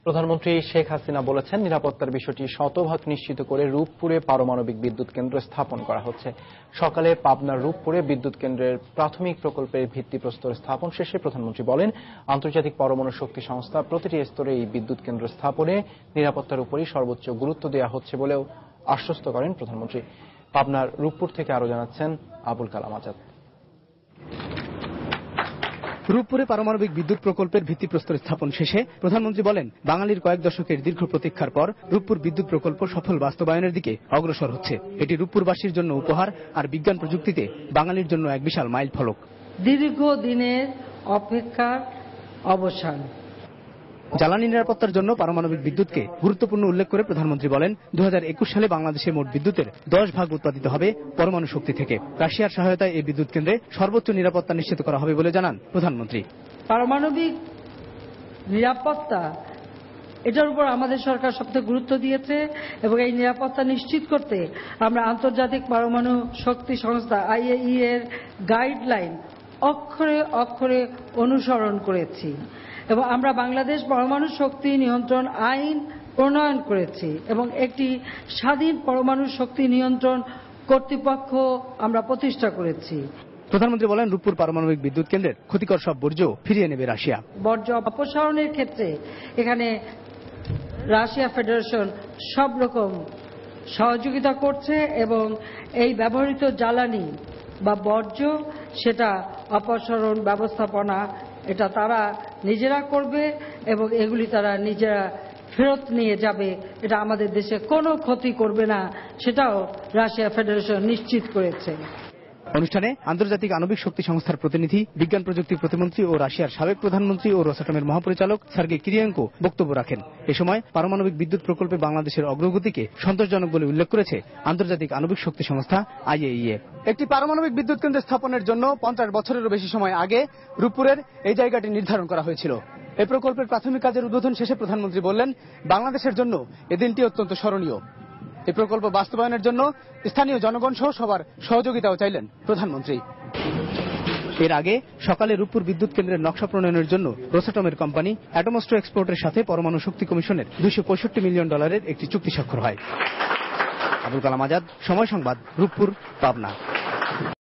প্রধানমন্ত্রী শেখ হাসিনা বলেছেন, নিরাপত্তার বিষয়টি শতভাগ নিশ্চিত করে রূপপুরে পারমাণবিক বিদ্যুৎ কেন্দ্র স্থাপন করা হচ্ছে। সকালে পাবনার রূপপুরে বিদ্যুৎ কেন্দ্রের প্রাথমিক প্রকল্পের ভিত্তিপ্রস্তর স্থাপন শেষে প্রধানমন্ত্রী বলেন, আন্তর্জাতিক পরমাণু শক্তি সংস্থা প্রতিটি স্তরে এই বিদ্যুৎ কেন্দ্র স্থাপনে নিরাপত্তার উপরই সর্বোচ্চ গুরুত্ব দেওয়া হচ্ছে বলেও আশ্বস্ত করেন প্রধানমন্ত্রী। পাবনার রূপপুর থেকে আরো জানাচ্ছেন আবুল কালাম আজাদ। রূপপুরে পারমাণবিক বিদ্যুৎ প্রকল্পের ভিত্তিপ্রস্তর স্থাপন শেষে প্রধানমন্ত্রী বলেন, বাঙালির কয়েক দশকের দীর্ঘ প্রতীক্ষার পর রূপপুর বিদ্যুৎ প্রকল্প সফল বাস্তবায়নের দিকে অগ্রসর হচ্ছে। এটি রূপপুরবাসীর জন্য উপহার আর বিজ্ঞান প্রযুক্তিতে বাঙালির জন্য এক বিশাল মাইল ফলক। দীর্ঘ দিনের অপেক্ষার অবসান। জ্বালানি নিরাপত্তার জন্য পারমাণবিক বিদ্যুৎকে গুরুত্বপূর্ণ উল্লেখ করে প্রধানমন্ত্রী বলেন, 2021 সালে বাংলাদেশে মোট বিদ্যুতের 10% উৎপাদিত হবে পরমাণু শক্তি থেকে। রাশিয়ার সহায়তায় এই বিদ্যুৎ কেন্দ্রে সর্বোচ্চ নিরাপত্তা নিশ্চিত করা হবে বলে জানান প্রধানমন্ত্রী। পারমাণবিক নিরাপত্তা, এটার উপর আমাদের সরকার সবচেয়ে গুরুত্ব দিয়েছে এবং এই নিরাপত্তা নিশ্চিত করতে আমরা আন্তর্জাতিক পরমাণু শক্তি সংস্থা IAEA এর গাইডলাইন অক্ষরে অক্ষরে অনুসরণ করেছি এবং আমরা বাংলাদেশ পরমাণু শক্তি নিয়ন্ত্রণ আইন প্রণয়ন করেছি এবং একটি স্বাধীন পরমাণু শক্তি নিয়ন্ত্রণ কর্তৃপক্ষ আমরা প্রতিষ্ঠা করেছি। প্রধানমন্ত্রী বলেন, রূপপুর পারমাণবিক বিদ্যুৎ কেন্দ্রের ক্ষতিকর সব বর্জ্য ফিরিয়ে নেবে রাশিয়া। বর্জ্য অপসারণের ক্ষেত্রে এখানে রাশিয়া ফেডারেশন সব রকম সহযোগিতা করছে এবং এই ব্যবহৃত জ্বালানি বা বর্জ্য সেটা অপসারণ ব্যবস্থাপনা এটা তারা নিজেরা করবে এবং এগুলি তারা নিজেরা ফেরত নিয়ে যাবে। এটা আমাদের দেশে কোনো ক্ষতি করবে না, সেটাও রাশিয়া ফেডারেশন নিশ্চিত করেছে। অনুষ্ঠানে আন্তর্জাতিক আণবিক শক্তি সংস্থার প্রতিনিধি, বিজ্ঞান প্রযুক্তি প্রতিমন্ত্রী ও রাশিয়ার সাবেক প্রধানমন্ত্রী ও রোসাটমের মহাপরিচালক সার্গেই কিরিয়েনকো বক্তব্য রাখেন। এ সময় পারমাণবিক বিদ্যুৎ প্রকল্পে বাংলাদেশের অগ্রগতিকে সন্তোষজনক বলে উল্লেখ করেছে আন্তর্জাতিক আণবিক শক্তি সংস্থা IAEA। একটি পারমাণবিক বিদ্যুৎ কেন্দ্র স্থাপনের জন্য 50 বছরেরও বেশি সময় আগে রূপপুরের এই জায়গাটি নির্ধারণ করা হয়েছিল। এই প্রকল্পের প্রাথমিক কাজের উদ্বোধন শেষে প্রধানমন্ত্রী বললেন, বাংলাদেশের জন্য এ দিনটি অত্যন্ত স্মরণীয়। এই প্রকল্প বাস্তবায়নের জন্য স্থানীয় জনগণ সহ সবার সহযোগিতাও চাইলেন প্রধানমন্ত্রী। এর আগে সকালে রূপপুর বিদ্যুৎ কেন্দ্রের নকশা প্রণয়নের জন্য রোসাটমের কোম্পানি অ্যাটমস্ট্রো এক্সপোর্টের সাথে পরমাণু শক্তি কমিশনের $265 মিলিয়ন একটি চুক্তি স্বাক্ষর হয়। আবুল কালাম আজাদ, সময় সংবাদ, রূপপুর, পাবনা।